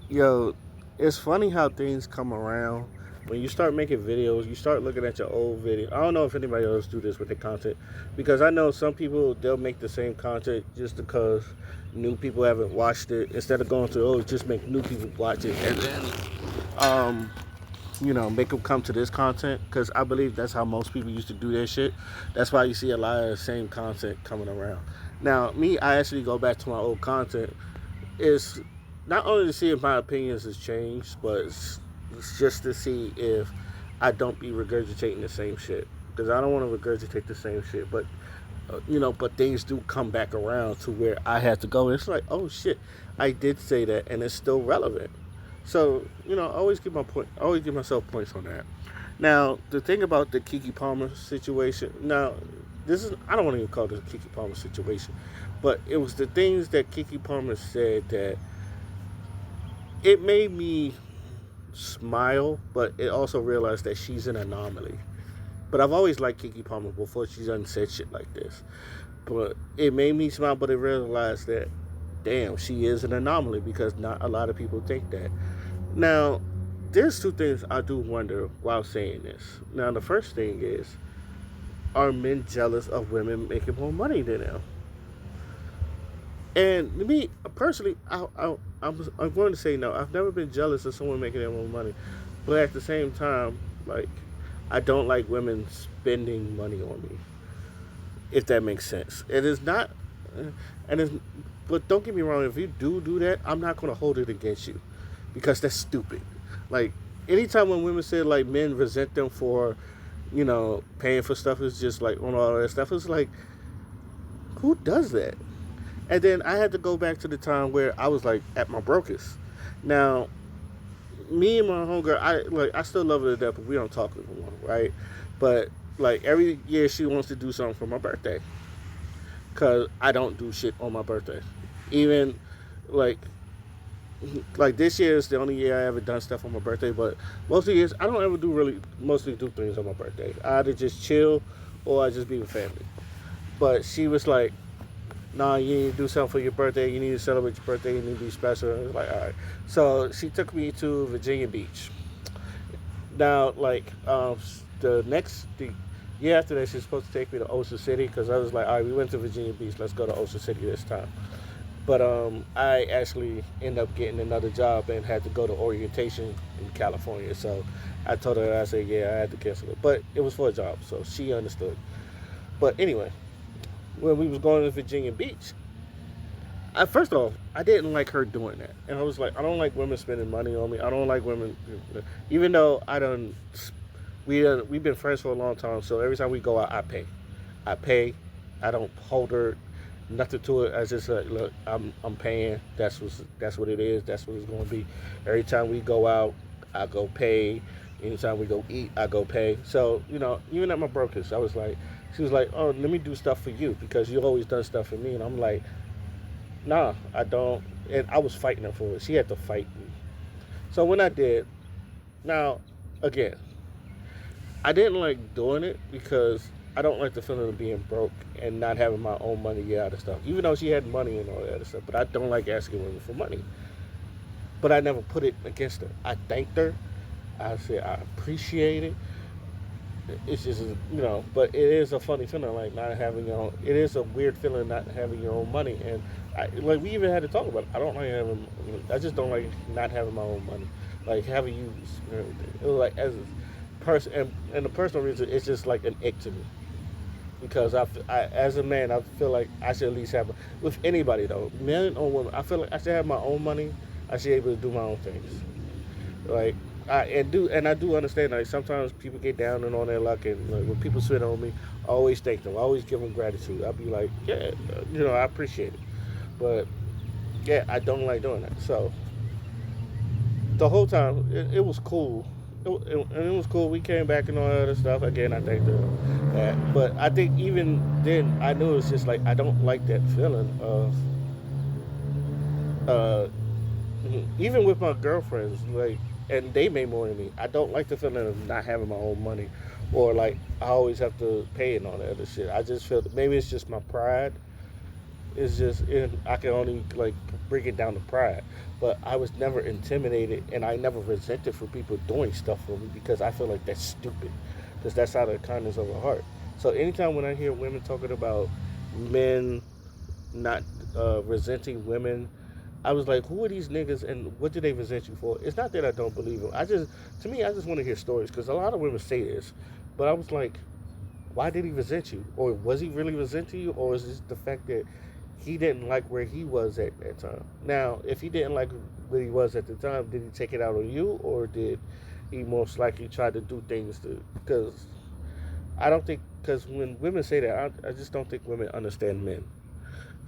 Yo, it's funny how things come around. When you start making videos, you start looking at your old video. I don't know if anybody else do this with their content, because I know some people, they'll make the same content just because new people haven't watched it. Instead of going through, oh, just make new people watch it, and then um, make them come to this content. Because I believe that's how most people used to do their shit. That's why you see a lot of the same content coming around. Now, me, I actually go back to my old content. It's not only to see if my opinions has changed, but it's just to see if I don't be regurgitating the same shit. Because I don't want to regurgitate the same shit, but but things do come back around to where I had to go. It's like, oh shit, I did say that, and it's still relevant. So I always give my point. I always give myself points on that. Now, the thing about the KEKE Palmer situation. Now, this is, I don't want to even call this a KEKE Palmer situation, but it was the things that KEKE Palmer said that it made me smile, but it also realized that she's an anomaly. But I've always liked KEKE Palmer before she's done said shit like this. But it made me smile, but I realized that, damn, she is an anomaly, because not a lot of people think that. Now, there's two things I do wonder while saying this. Now, the first thing is, are men jealous of women making more money than them? And me personally, I'm going to say no. I've never been jealous of someone making their own money, but at the same time, like, I don't like women spending money on me. If that makes sense, it is not, and it's. But don't get me wrong. If you do that, I'm not going to hold it against you, because that's stupid. Like, anytime when women say like men resent them for, paying for stuff, is just like on all that stuff. It's like, who does that? And then I had to go back to the time where I was like at my brokest. Now, me and my homegirl, I still love her to death, but we don't talk anymore, right? But like every year she wants to do something for my birthday, cause I don't do shit on my birthday. Even like this year is the only year I ever done stuff on my birthday. But most of the years I don't ever mostly do things on my birthday. I either just chill or I just be with family. But she was like, nah, you need to do something for your birthday. You need to celebrate your birthday. You need to be special. And I was like, all right. So she took me to Virginia Beach. Now, like, the year after that, she's supposed to take me to Ocean City, because I was like, all right, we went to Virginia Beach. Let's go to Ocean City this time. But I actually ended up getting another job and had to go to orientation in California. So I told her, I said, yeah, I had to cancel it. But it was for a job, so she understood. But anyway, when we was going to Virginia Beach, first off, I didn't like her doing that. And I was like, I don't like women spending money on me. I don't like women, even though I done we've been friends for a long time. So every time we go out, I pay. I pay. I don't hold her nothing to it. I just look, I'm paying. That's what it is. That's what it's going to be. Every time we go out, I go pay. Anytime we go eat, I go pay. So even at my brokest, I was like, she was like, oh, let me do stuff for you because you always done stuff for me, and I'm like, nah, I don't. And I was fighting her for it. She had to fight me. So when I did, now again, I didn't like doing it because I don't like the feeling of being broke and not having my own money get out of stuff. Even though she had money and all that other stuff, but I don't like asking women for money. But I never put it against her. I thanked her. I said I appreciate it. It's just but it is a funny feeling like not having your own. It is a weird feeling not having your own money, and like we even had to talk about it. I don't like having. I just don't like not having my own money. Like having you everything. It was like as a person, and the personal reason, it's just like an ick to me because as a man, I feel like I should at least have with anybody though, men or women. I feel like I should have my own money. I should be able to do my own things. Like I do understand. Like sometimes people get down and on their luck, and like, when people spit on me, I always thank them. I always give them gratitude. I'll be like, yeah, I appreciate it. But yeah, I don't like doing that. So the whole time it was cool. And it was cool. We came back and all that other stuff. Again, I thank that. But I think even then, I knew it was just like I don't like that feeling of uh, even with my girlfriends, like, and they made more than me. I don't like the feeling of not having my own money, or like I always have to pay and all that other shit. I just feel that maybe it's just my pride. It's just I can only like break it down to pride. But I was never intimidated, and I never resented for people doing stuff for me because I feel like that's stupid, because that's out of the kindness of the heart. So anytime when I hear women talking about men not resenting women, I was like, who are these niggas and what do they resent you for? It's not that I don't believe them. To me, I just want to hear stories because a lot of women say this, but I was like, why did he resent you? Or was he really resenting you? Or is this the fact that he didn't like where he was at that time? Now, if he didn't like where he was at the time, did he take it out on you? Or did he most likely try to do things to, because I don't think, because when women say that, I just don't think women understand men.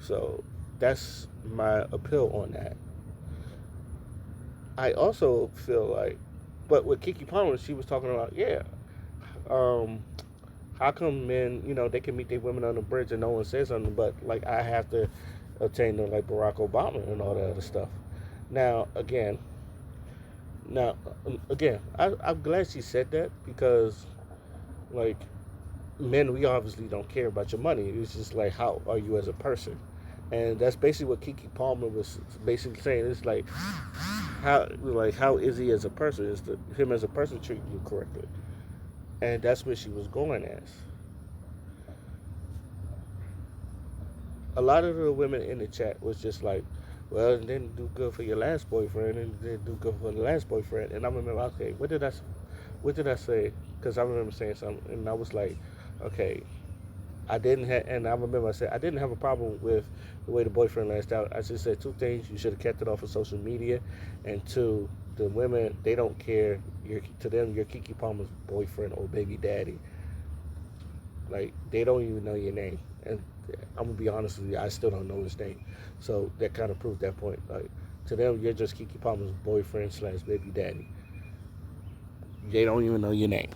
So that's my appeal on that. I also feel like, but with KEKE Palmer, she was talking about, yeah, um, how come men, they can meet their women on the bridge and no one says something, but like I have to obtain them like Barack Obama and all that other stuff. Now again, now again, I'm glad she said that because like men, we obviously don't care about your money. It's just like how are you as a person, and that's basically what KEKE Palmer was basically saying. It's how is he as a person? Is him as a person treating you correctly? And that's where she was going as. A lot of the women in the chat was just like, well, it didn't do good for your last boyfriend, and it didn't do good for the last boyfriend. And I remember, okay, what did I say? Because I remember saying something, and I was like, okay, I didn't have, and I remember I said I didn't have a problem with the way the boyfriend lasted out. I just said two things: you should have kept it off of social media, and two, the women, they don't care. To them, you're KEKE Palmer's boyfriend or baby daddy. Like they don't even know your name, and I'm gonna be honest with you, I still don't know his name. So that kind of proved that point. Like to them, you're just KEKE Palmer's boyfriend slash baby daddy. They don't even know your name.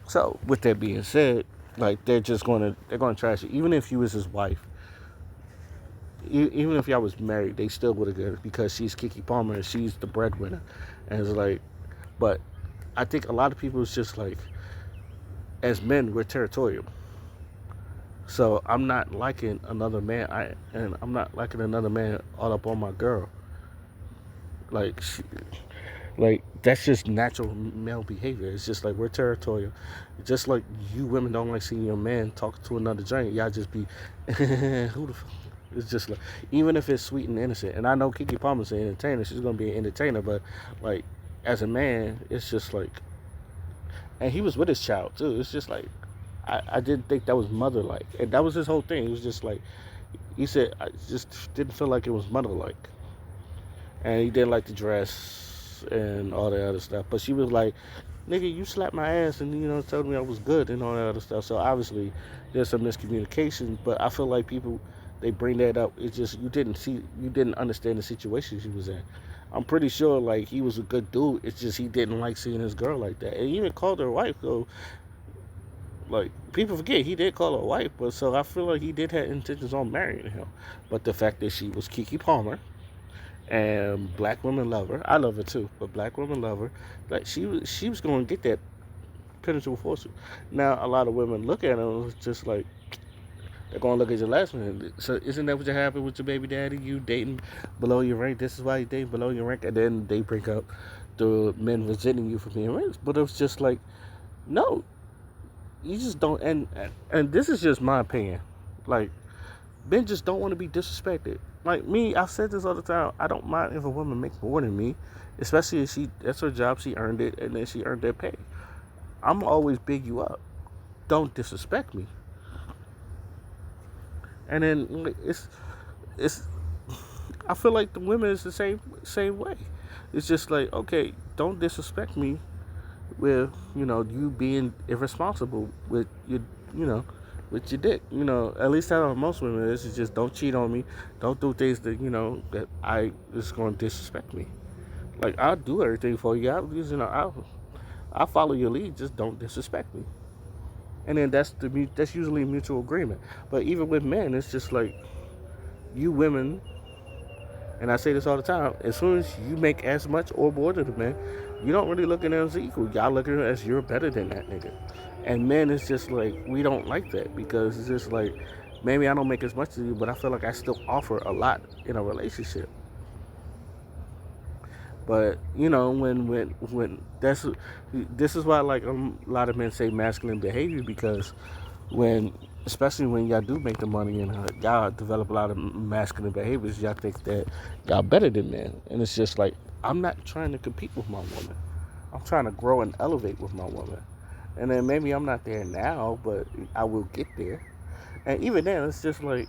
So with that being said, like they're gonna trash you. Even if you was his wife, even if y'all was married, they still would have got it because she's KEKE Palmer and she's the breadwinner. And it's like, but I think a lot of people is just like, as men, we're territorial. So I'm not liking another man. I'm not liking another man all up on my girl. Like, like that's just natural male behavior. It's just like we're territorial. Just like you women don't like seeing your man talk to another giant. Y'all just be, who the fuck? It's just like, even if it's sweet and innocent. And I know KEKE Palmer's an entertainer. She's gonna be an entertainer, but like as a man, it's just like, and he was with his child too. It's just like I didn't think that was mother like, and that was his whole thing. It was just like he said, I just didn't feel like it was mother like, and he didn't like the dress and all that other stuff. But she was like, nigga, you slapped my ass and told me I was good and all that other stuff. So obviously there's some miscommunication, but I feel like people they bring that up. It's just you didn't understand the situation she was in. I'm pretty sure like he was a good dude. It's just he didn't like seeing his girl like that, and he even called her wife. So like people forget he did call her wife, but so I feel like he did have intentions on marrying him. But the fact that she was KEKE Palmer and black women love her. I love her too, but black women love her. Like she was going to get that penetrable force. Now a lot of women look at him just like they're going to look at your last one. So isn't that what happened with your baby daddy? You dating below your rank. This is why you dating below your rank, and then they break up. The men resenting you for being rich, but it was just like no, you just don't. And this is just my opinion. Like men just don't want to be disrespected. Like me, I've said this all the time. I don't mind if a woman makes more than me, especially if that's her job. She earned it, and then she earned that pay. I'm always big you up. Don't disrespect me. And then like, it's. I feel like the women is the same way. It's just like okay, don't disrespect me with you being irresponsible with your you know with your dick. At least that's how most women is. It's just don't cheat on me. Don't do things that that I is going to disrespect me. Like I'll do everything for you. I'll follow your lead. Just don't disrespect me. And then that's usually a mutual agreement. But even with men, it's just like you women, and I say this all the time. As soon as you make as much or more than the man, you don't really look at them as equal. Y'all look at them as you're better than that nigga. And men, it's just like we don't like that because it's just like maybe I don't make as much as you, but I feel like I still offer a lot in a relationship. But when that's this is why like a lot of men say masculine behavior because when especially when y'all do make the money and y'all develop a lot of masculine behaviors, y'all think that y'all better than men, and it's just like I'm not trying to compete with my woman. I'm trying to grow and elevate with my woman, and then maybe I'm not there now, but I will get there. And even then, it's just like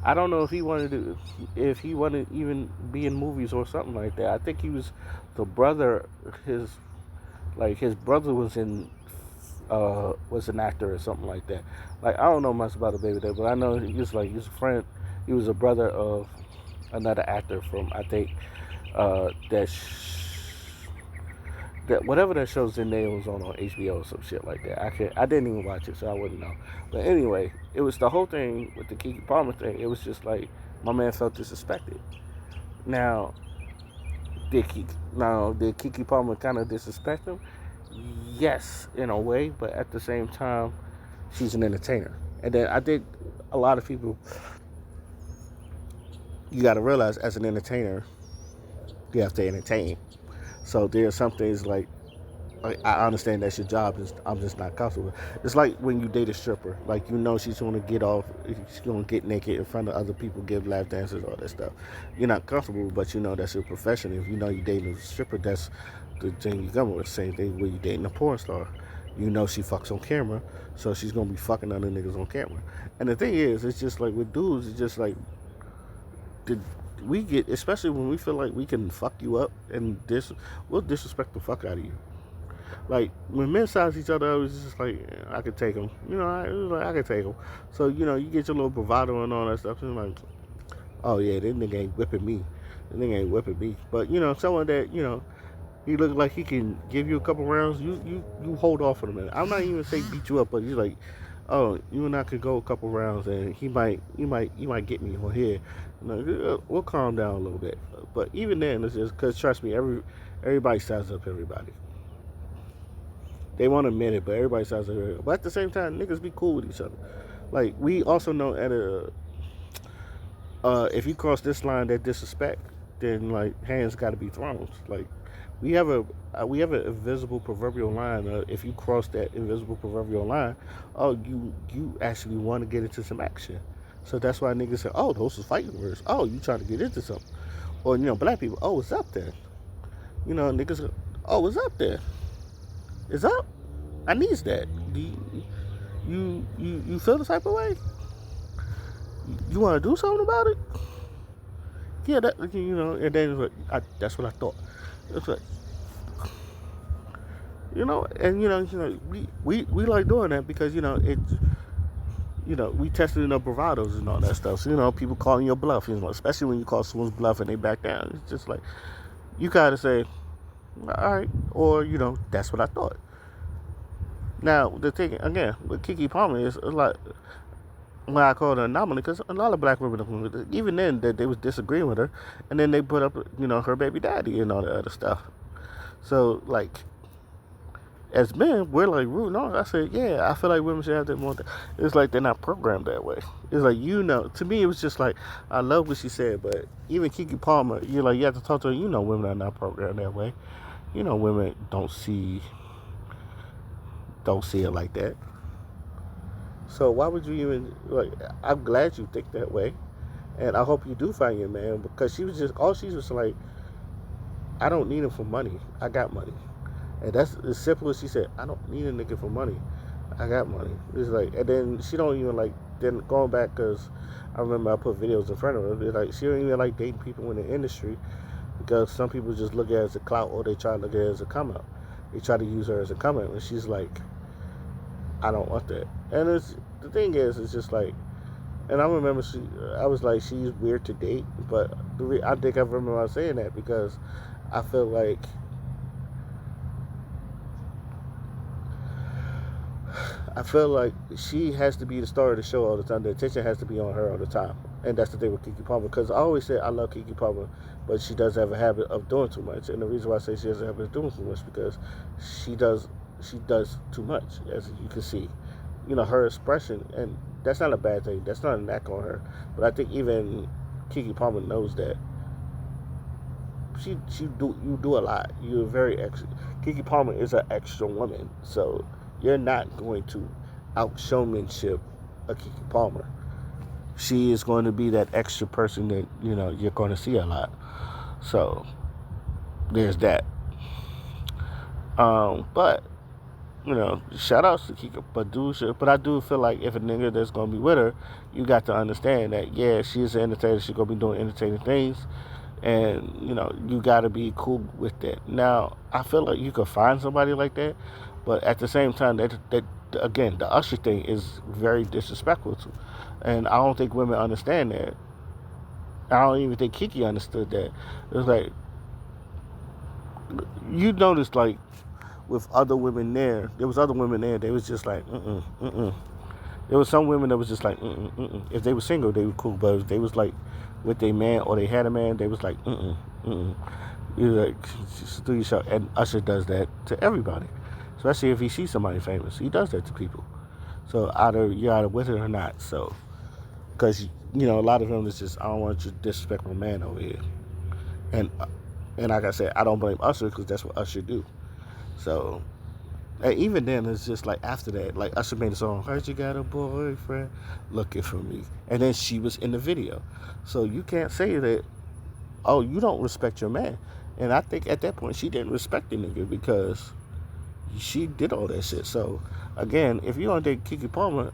I don't know if he wanted to even be in movies or something like that. I think he was the brother. His brother was an actor or something like that. Like I don't know much about the baby there, but I know he was a friend. He was a brother of another actor from I think that whatever that show's in there was on HBO or some shit like that. I didn't even watch it, so I wouldn't know. But anyway, it was the whole thing with the KEKE Palmer thing. It was just like my man felt disrespected. Now did KEKE Palmer kind of disrespect him? Yes, in a way, but at the same time, she's an entertainer. And then I think a lot of people, you got to realize, as an entertainer, you have to entertain. So there are some things like I understand that's your job. I'm just not comfortable. It's like when you date a stripper. Like she's gonna get off. She's gonna get naked in front of other people, give lap dances, all that stuff. You're not comfortable, but that's your profession. If you're dating a stripper, that's the thing you come with. Same thing when you dating a porn star. She fucks on camera, so she's gonna be fucking other niggas on camera. And the thing is, it's just like with dudes, it's just like the we get, especially when we feel like we can fuck you up and we'll disrespect the fuck out of you. Like when men size each other, it was just like I could take them. It was like I could take them. So you get your little bravado and all that stuff. And like, oh yeah, this nigga ain't whipping me. This nigga ain't whipping me. But someone that he look like he can give you a couple rounds. You hold off for a minute. I'm not even say beat you up, but he's like, oh, you and I could go a couple rounds, and you might get me on here. We'll calm down a little bit. But even then, it's just because trust me, everybody sizes up everybody. They won't admit it, but everybody sounds like it. But at the same time, niggas be cool with each other. Like we also know if you cross this line, that disrespect, then like hands got to be thrown. Like we have an invisible proverbial line. If you cross that invisible proverbial line, oh you actually want to get into some action. So that's why niggas say, oh, those is fighting words. Oh, you trying to get into something? Or black people, oh, what's up there? Niggas, oh, what's up there? It's up. I needs that. Do you feel the type of way? You want to do something about it? Yeah, and then that's what I thought. It's like, we like doing that because we tested bravados and all that stuff. So people calling your bluff, especially when you call someone's bluff and they back down. It's just like you gotta say, all right, or that's what I thought. Now the thing again with KEKE Palmer is like when I call it an anomaly because a lot of black women, even then, that they was disagreeing with her, and then they put up her baby daddy and all that other stuff. So like as men, we're like rooting on. I said, yeah, I feel like women should have that more. It's like they're not programmed that way. It's like to me, it was just like I love what she said, but even KEKE Palmer, you have to talk to her. Women are not programmed that way. Women don't see it like that. So why would you even like? I'm glad you think that way, and I hope you do find your man because she was like, I don't need him for money. I got money. And that's as simple as she said. I don't need a nigga for money. I got money. It's like, and then she don't even like. Then going back, cause I remember I put videos in front of her. It's like she don't even like dating people in the industry because some people just look at it as a clout or they try to look at it as a come out. They try to use her as a come out, and she's like, I don't want that. And the thing is, it's just like, and I remember I was like, she's weird to date, but I think I remember saying that because I feel like she has to be the star of the show all the time. The attention has to be on her all the time. And that's the thing with KEKE Palmer. Because I always say I love KEKE Palmer, but she does have a habit of doing too much. And the reason why I say she has a habit of doing too much because she does too much, as you can see. Her expression, and that's not a bad thing. That's not a knack on her. But I think even KEKE Palmer knows that you do a lot. You're very extra. KEKE Palmer is an extra woman, so you're not going to out showmanship a KEKE Palmer. She is going to be that extra person that you're going to see a lot. So there's that. But shout outs to KEKE, but I do feel like if a nigga that's gonna be with her, you got to understand that yeah, she's an entertainer. She's gonna be doing entertaining things, and you got to be cool with that. Now I feel like you could find somebody like that, but at the same time that again the Usher thing is very disrespectful to, and I don't think women understand that. I don't even think KEKE understood that. It's like you noticed like with other women there was other women there. They was just like There was some women that was just like If they were single, they were cool, but if they was like with a man or they had a man, they was like You like just do your show, and Usher does that to everybody, especially if he sees somebody famous. He does that to people. So you're either with it or not. So because a lot of them is just I don't want you to disrespect my man over here, and like I said, I don't blame Usher because that's what Usher do. So and even then, it's just like after that, like Usher made a song, "Heard you got a boyfriend looking for me," and then she was in the video. So you can't say that, oh, you don't respect your man. And I think at that point she didn't respect the nigga because she did all that shit. So again, if you want to date KEKE Palmer,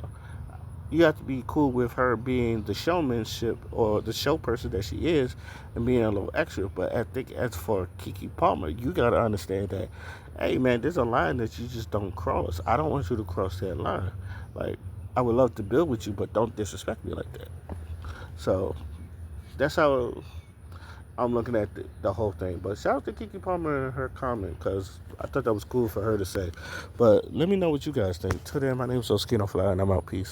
you have to be cool with her being the showmanship or the show person that she is and being a little extra. But I think as for KEKE Palmer, you got to understand that, hey man, there's a line that you just don't cross. I don't want you to cross that line. Like, I would love to build with you, but don't disrespect me like that. So that's how I'm looking at the whole thing. But shout out to KEKE Palmer and her comment because I thought that was cool for her to say. But let me know what you guys think. Till then, my name is Oskino Fly and I'm out. Peace.